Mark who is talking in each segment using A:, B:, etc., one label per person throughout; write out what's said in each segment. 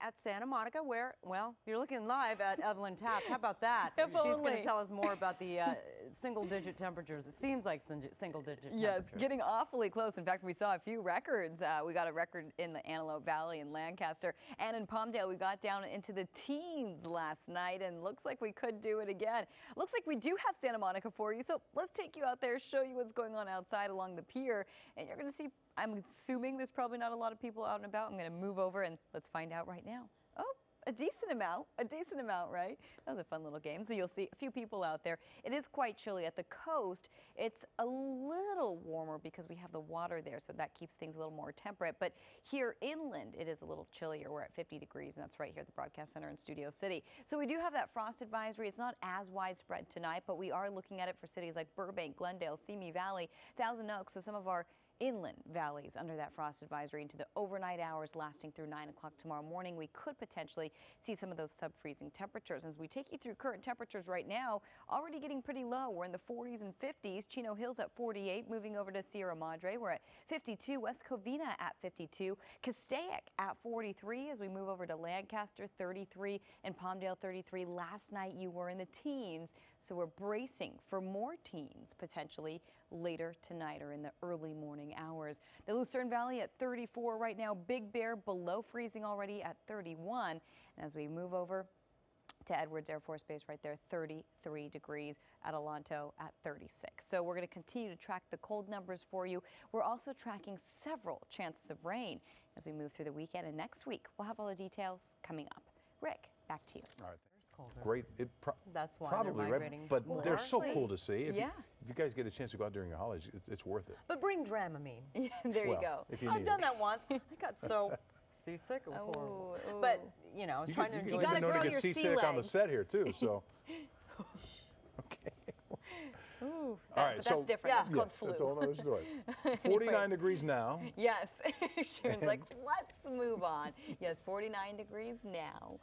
A: at Santa Monica, where, well, you're looking live at Evelyn Taft. How about that?
B: If
A: She's
B: only.
A: going to tell us more about the single-digit temperatures. It seems like single-digit
B: Yes,
A: temperatures.
B: getting awfully close. In fact, we saw a few records. We got a record in the Antelope Valley in Lancaster, and in Palmdale, we got down into the teens last night, and looks like we could do it again. Looks like we do have Santa Monica for you, so let's take you out there, show you what's going on outside along the pier, and you're going to see, I'm assuming there's probably not a lot of people out and about. I'm going to move over and let's find out right now. Oh, a decent amount, right? That was a fun little game. So you'll see a few people out there. It is quite chilly at the coast. It's a little warmer because we have the water there, so that keeps things a little more temperate. But here inland, it is a little chillier. We're at 50 degrees, and that's right here at the Broadcast Center in Studio City. So we do have that frost advisory. It's not as widespread tonight, but we are looking at it for cities like Burbank, Glendale, Simi Valley, Thousand Oaks, so some of our inland valleys under that frost advisory into the overnight hours lasting through 9 o'clock tomorrow morning. We could potentially see some of those sub-freezing temperatures. As we take you through current temperatures right now, already getting pretty low. We're in the 40s and 50s. Chino Hills at 48, moving over to Sierra Madre. We're at 52. West Covina at 52. Castaic at 43 as we move over to Lancaster, 33, and Palmdale, 33. Last night you were in the teens, so we're bracing for more teens potentially later tonight or in the early morning hours. The Lucerne Valley at 34 right now. Big Bear below freezing already at 31. And as we move over to Edwards Air Force Base right there, 33 degrees. Adelanto at 36. So we're going to continue to track the cold numbers for you. We're also tracking several chances of rain as we move through the weekend, and next week we'll have all the details coming up. Rick, back to you.
C: All right.
A: Colder.
C: Great.
A: That's why
C: probably
A: they're migrating.
C: right, but
A: more.
C: they're so cool to see. If
B: Yeah.
C: you guys get a chance to go out during your holidays, it's worth it.
A: But bring Dramamine.
B: There you
C: Well,
B: go.
C: if you
A: I've
C: need
A: done
C: it.
A: that once. I got so seasick. It was horrible.
B: Ooh.
A: But, you know, I was trying to
C: You've
A: enjoy
B: gotta
C: been known
B: grow
C: to get
B: your sea
C: seasick on the
B: legs.
C: set here, too, so. Okay.
B: Ooh,
C: All right,
B: that's
C: so
B: different. That's called
C: yes,
B: flu.
C: that's a whole other story. 49 degrees now.
B: Yes, Sharon's like, let's move on. Yes, 49 degrees now,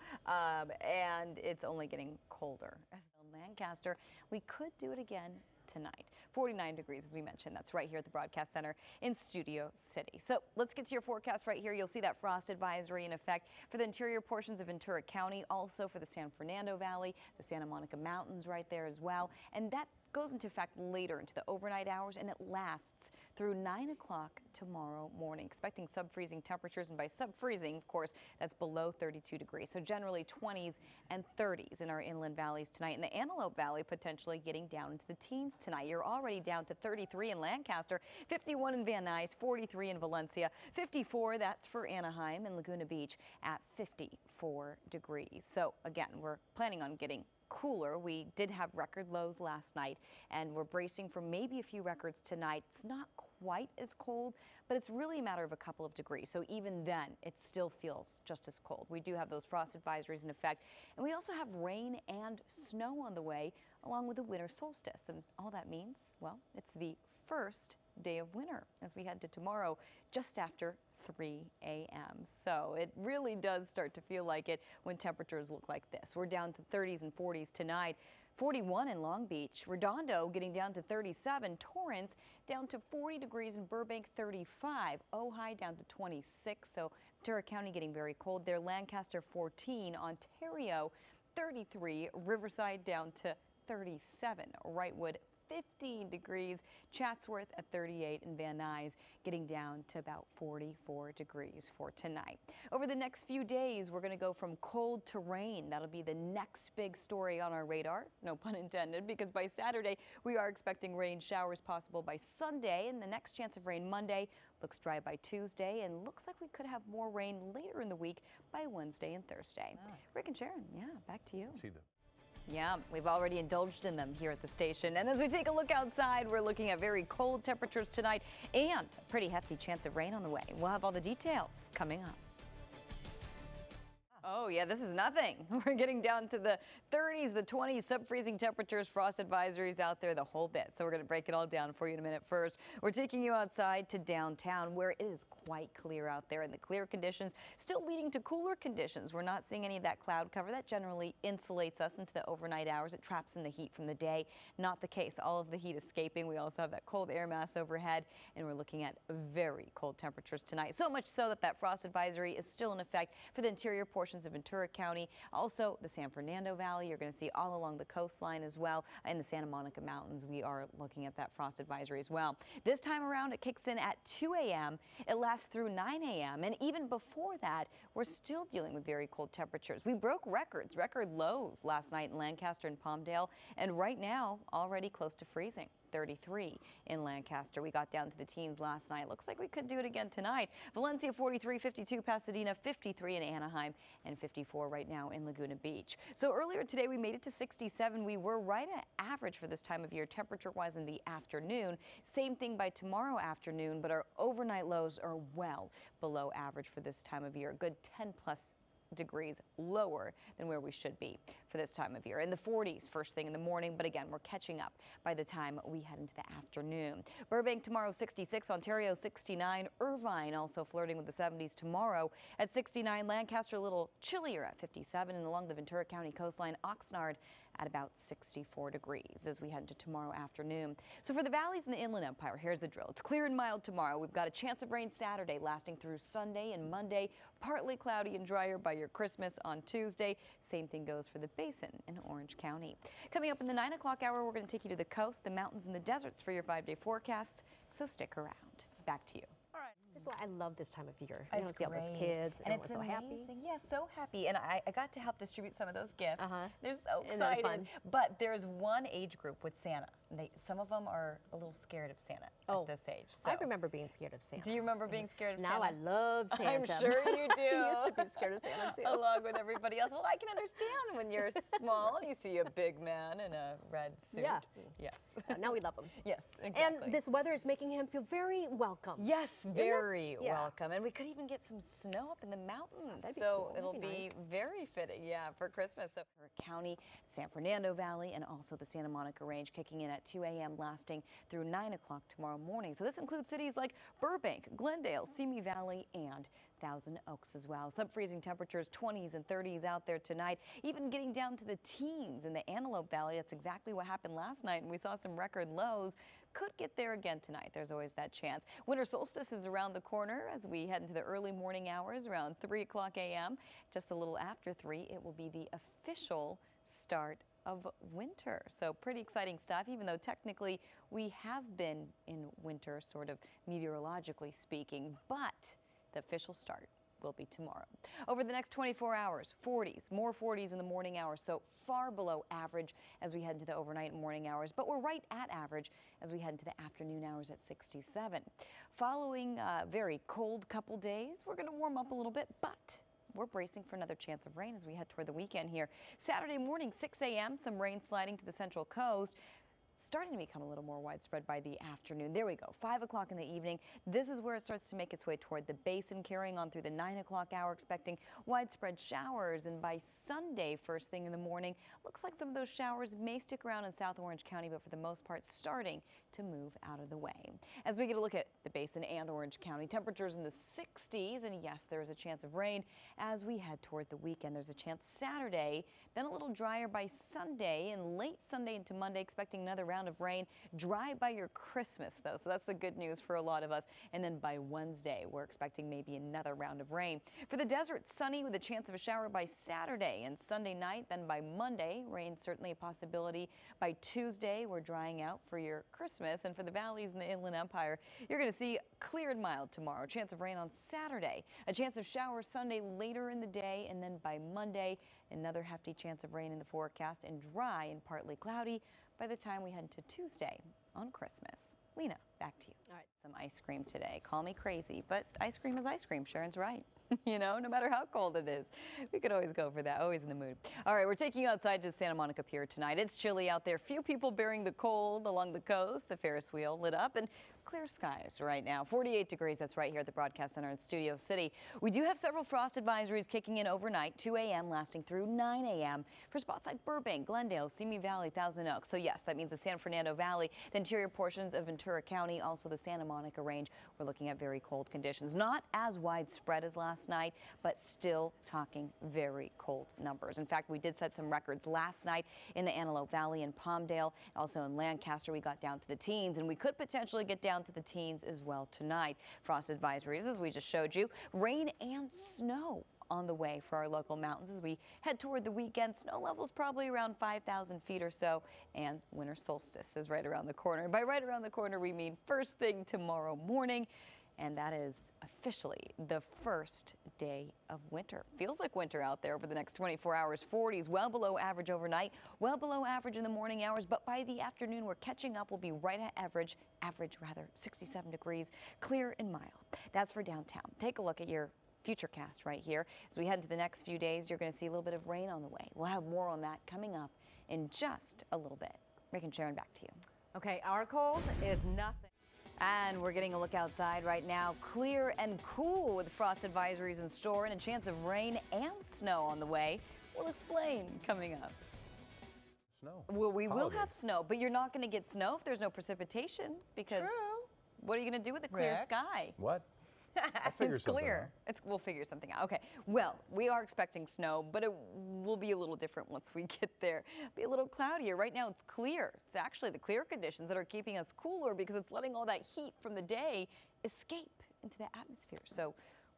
B: and it's only getting colder. As in Lancaster, we could do it again tonight. 49 degrees, as we mentioned. That's right here at the Broadcast Center in Studio City. So let's get to your forecast right here. You'll see that frost advisory in effect for the interior portions of Ventura County, also for the San Fernando Valley, the Santa Monica Mountains right there as well. And that goes into effect later into the overnight hours, and it lasts through 9 o'clock tomorrow morning. Expecting sub-freezing temperatures, and by sub-freezing, of course, that's below 32 degrees. So generally 20s and 30s in our inland valleys tonight. In the Antelope Valley, potentially getting down into the teens tonight. You're already down to 33 in Lancaster, 51 in Van Nuys, 43 in Valencia, 54, that's for Anaheim, and Laguna Beach at 54 degrees. So again, we're planning on getting cooler. We did have record lows last night, and we're bracing for maybe a few records tonight. It's not quite as cold, but it's really a matter of a couple of degrees. So even then, it still feels just as cold. We do have those frost advisories in effect, and we also have rain and snow on the way, along with the winter solstice. And all that means, well, it's the first day of winter as we head to tomorrow, just after 3 a.m. So it really does start to feel like it when temperatures look like this. We're down to 30s and 40s tonight. 41 in Long Beach. Redondo getting down to 37. Torrance down to 40 degrees in Burbank, 35. Ojai down to 26. So Ventura County getting very cold there. Lancaster 14. Ontario 33. Riverside down to 37. Wrightwood 15 degrees, Chatsworth at 38, and Van Nuys getting down to about 44 degrees for tonight. Over the next few days, we're going to go from cold to rain. That'll be the next big story on our radar, no pun intended, because by Saturday, we are expecting rain showers possible by Sunday, and the next chance of rain Monday. Looks dry by Tuesday, and looks like we could have more rain later in the week by Wednesday and Thursday. Oh. Rick and Sharon, yeah, back to you.
C: See them.
B: Yeah, we've already indulged in them here at the station. And as we take a look outside, we're looking at very cold temperatures tonight and a pretty hefty chance of rain on the way. We'll have all the details coming up. Oh, Oh, yeah, this is nothing. We're getting down to the 30s, the 20s, sub-freezing temperatures, frost advisories out there, the whole bit. So we're going to break it all down for you in a minute. First, we're taking you outside to downtown where it is quite clear out there, and the clear conditions still leading to cooler conditions. We're not seeing any of that cloud cover. That generally insulates us into the overnight hours. It traps in the heat from the day. Not the case. All of the heat escaping. We also have that cold air mass overhead, and we're looking at very cold temperatures tonight. So much so that that frost advisory is still in effect for the interior portions of Ventura County. Also, the San Fernando Valley. You're going to see all along the coastline as well. In the Santa Monica Mountains, we are looking at that frost advisory as well. This time around, it kicks in at 2 a.m. It lasts through 9 a.m. And even before that, we're still dealing with very cold temperatures. We broke record lows last night in Lancaster and Palmdale, and right now already close to freezing. 33 in Lancaster. We got down to the teens last night. Looks like we could do it again tonight. Valencia 43, 52 Pasadena, 53 in Anaheim, and 54 right now in Laguna Beach. So earlier today we made it to 67. We were right at average for this time of year temperature-wise in the afternoon. Same thing by tomorrow afternoon, but our overnight lows are well below average for this time of year. A good 10+ degrees lower than where we should be for this time of year. In the 40s first thing in the morning, but again, we're catching up by the time we head into the afternoon. Burbank tomorrow 66, Ontario 69, Irvine also flirting with the 70s tomorrow at 69, Lancaster a little chillier at 57, and along the Ventura County coastline, Oxnard at about 64 degrees as we head into tomorrow afternoon. So for the valleys in the Inland Empire, here's the drill. It's clear and mild tomorrow. We've got a chance of rain Saturday lasting through Sunday and Monday. Partly cloudy and drier by your Christmas on Tuesday. Same thing goes for the Basin in Orange County. Coming up in the 9 o'clock hour, we're going to take you to the coast, the mountains, and the deserts for your 5-day forecasts. So stick around. Back to you.
D: This is why I love this time of year.
B: It's
D: You know, see all those
B: great.
D: kids,
B: and
D: everyone's
B: it's
D: so
B: amazing.
D: happy.
B: Yeah, so happy. And I got to help distribute some of those gifts. They're so
D: Isn't that
B: excited.
D: fun?
B: But there's one age group with Santa. Some of them are a little scared of Santa at this age. So.
D: I remember being scared of Santa.
B: Do you remember being scared of
D: now
B: Santa?
D: I love Santa.
B: I'm sure you do.
D: I used to be scared of Santa too.
B: Along with everybody else. Well, I can understand when you're small and you see a big man in a red suit.
D: Yeah.
B: Yes.
D: Now we love him.
B: Yes, exactly.
D: And this weather is making him feel very welcome.
B: Yes, very
D: Yeah.
B: welcome. And we could even get some snow up in the mountains.
D: That'd be
B: so
D: cool.
B: it'll
D: That'd
B: be
D: be nice.
B: very fitting, yeah, for Christmas. So for County, San Fernando Valley, and also the Santa Monica Range kicking in at 2 a.m. lasting through 9 o'clock tomorrow morning. So this includes cities like Burbank, Glendale, Simi Valley, and Thousand Oaks as well. Sub-freezing temperatures, 20s and 30s out there tonight, even getting down to the teens in the Antelope Valley. That's exactly what happened last night, and we saw some record lows. Could get there again tonight. There's always that chance. Winter solstice is around the corner as we head into the early morning hours around 3 o'clock a.m. Just a little after 3, it will be the official start of winter. So pretty exciting stuff, even though technically we have been in winter, sort of meteorologically speaking, but the official start will be tomorrow. Over the next 24 hours, 40s, more 40s in the morning hours, so far below average as we head into the overnight and morning hours, but we're right at average as we head into the afternoon hours at 67. Following a very cold couple days, we're going to warm up a little bit, but we're bracing for another chance of rain as we head toward the weekend here. Saturday morning, 6 a.m., some rain sliding to the central coast. Starting to become a little more widespread by the afternoon. There we go, 5 o'clock in the evening. This is where it starts to make its way toward the basin, carrying on through the 9 o'clock hour, expecting widespread showers. And by Sunday, first thing in the morning, looks like some of those showers may stick around in South Orange County, but for the most part, starting to move out of the way. As we get a look at the basin and Orange County, temperatures in the 60s, and yes, there is a chance of rain as we head toward the weekend. There's a chance Saturday, then a little drier by Sunday, and late Sunday into Monday, expecting another round of rain. Dry by your Christmas, though, so that's the good news for a lot of us. And then by Wednesday, we're expecting maybe another round of rain. For the desert, sunny with a chance of a shower by Saturday and Sunday night. Then by Monday, rain certainly a possibility. By Tuesday, we're drying out for your Christmas. And for the valleys in the Inland Empire, you're going to see clear and mild tomorrow. Chance of rain on Saturday. A chance of showers Sunday later in the day. And then by Monday, another hefty chance of rain in the forecast and dry and partly cloudy by the time we head to Tuesday on Christmas. Lena, back to you. All right, some ice cream today. Call me crazy, but ice cream is ice cream. Sharon's right. You know, no matter how cold it is, we could always go for that. Always in the mood. All right, we're taking you outside to the Santa Monica Pier tonight. It's chilly out there. Few people bearing the cold along the coast. The Ferris wheel lit up, and clear skies right now. 48 degrees, that's right here at the broadcast center in Studio City. We do have several frost advisories kicking in overnight, 2 a.m. lasting through 9 a.m. for spots like Burbank, Glendale, Simi Valley, Thousand Oaks. So yes, that means the San Fernando Valley, the interior portions of Ventura County, also the Santa Monica Range. We're looking at very cold conditions. Not as widespread as last night, but still talking very cold numbers. In fact, we did set some records last night in the Antelope Valley and Palmdale. Also in Lancaster, we got down to the teens, and we could potentially get down to the teens as well tonight. Frost advisories, as we just showed you, rain and snow on the way for our local mountains as we head toward the weekend. Snow levels probably around 5,000 feet or so, and winter solstice is right around the corner. And by right around the corner, we mean first thing tomorrow morning. And that is officially the first day of winter. Feels like winter out there over the next 24 hours. 40s, well below average overnight, well below average in the morning hours. But by the afternoon, we're catching up. We'll be right at average, 67 degrees, clear and mild. That's for downtown. Take a look at your futurecast right here. As we head into the next few days, you're going to see a little bit of rain on the way. We'll have more on that coming up in just a little bit. Rick and Sharon, back to you.
A: Okay, our cold is nothing.
B: And we're getting a look outside right now. Clear and cool with frost advisories in store and a chance of rain and snow on the way. We'll explain coming up.
C: Snow.
B: Well, we will
C: Holiday.
B: have snow, but you're not going to get snow if there's no precipitation because what are you going to do with a clear
A: Rick?
B: sky?
C: What? I'll figure
B: It's
C: something
B: clear.
C: out.
B: We'll figure something out. Okay. Well, we are expecting snow, but it will be a little different once we get there. Be a little cloudier. Right now it's clear. It's actually the clear conditions that are keeping us cooler because it's letting all that heat from the day escape into the atmosphere. So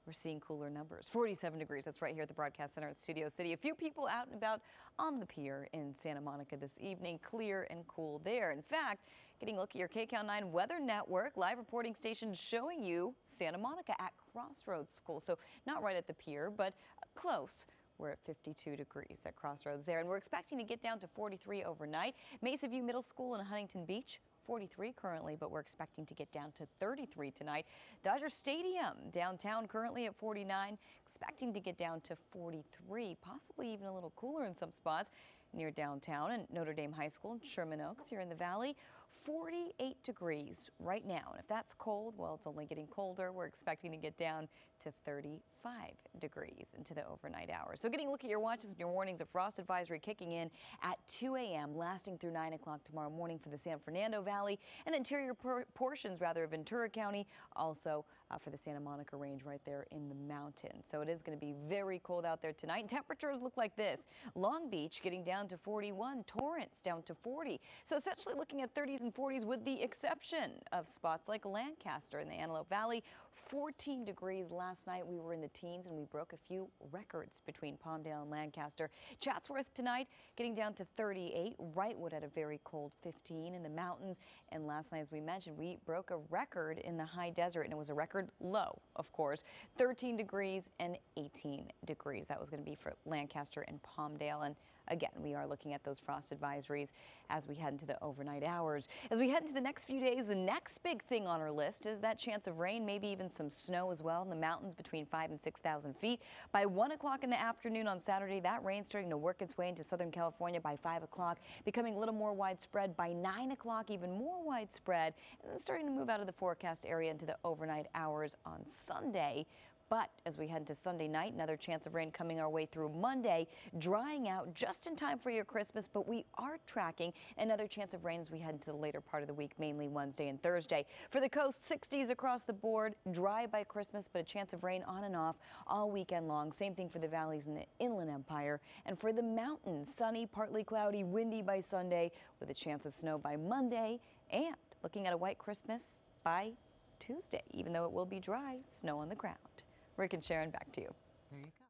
B: we're seeing cooler numbers. 47 degrees. That's right here at the broadcast center at Studio City. A few people out and about on the pier in Santa Monica this evening. Clear and cool there. In fact, getting a look at your KCAL9 Weather Network live reporting station showing you Santa Monica at Crossroads School. So not right at the pier, but close. We're at 52 degrees at Crossroads there, and we're expecting to get down to 43 overnight. Mesa View Middle School in Huntington Beach, 43 currently, but we're expecting to get down to 33 tonight. Dodger Stadium downtown currently at 49, expecting to get down to 43, possibly even a little cooler in some spots near downtown. And Notre Dame High School in Sherman Oaks here in the valley, 48 degrees right now. And if that's cold, well, it's only getting colder. We're expecting to get down to 35 degrees into the overnight hours. So getting a look at your watches and your warnings, of frost advisory kicking in at 2 a.m. lasting through 9 o'clock tomorrow morning for the San Fernando Valley and the interior portions of Ventura County, also for the Santa Monica Range right there in the mountains. So it is going to be very cold out there tonight. And temperatures look like this. Long Beach getting down to 41, Torrance down to 40. So essentially looking at 30s and 40s with the exception of spots like Lancaster in the Antelope Valley. 14 degrees last night. We were in the teens and we broke a few records between Palmdale and Lancaster. Chatsworth tonight getting down to 38. Wrightwood at a very cold 15 in the mountains. And last night, as we mentioned, we broke a record in the high desert, and it was a record low, of course, 13 degrees and 18 degrees. That was going to be for Lancaster and Palmdale. And again, we are looking at those frost advisories as we head into the overnight hours. As we head into the next few days, the next big thing on our list is that chance of rain, maybe even some snow as well in the mountains between 5,000 and 6,000 feet. By 1 o'clock in the afternoon on Saturday, that rain starting to work its way into Southern California by 5 o'clock, becoming a little more widespread by 9 o'clock, even more widespread, and then starting to move out of the forecast area into the overnight hours on Sunday. But as we head into Sunday night, another chance of rain coming our way through Monday, drying out just in time for your Christmas, but we are tracking another chance of rain as we head into the later part of the week, mainly Wednesday and Thursday. For the coast, 60s across the board, dry by Christmas, but a chance of rain on and off all weekend long. Same thing for the valleys in the Inland Empire. And for the mountains, sunny, partly cloudy, windy by Sunday, with a chance of snow by Monday, and looking at a white Christmas by Tuesday, even though it will be dry, snow on the ground. Rick and Sharon, back to you.
A: There you go.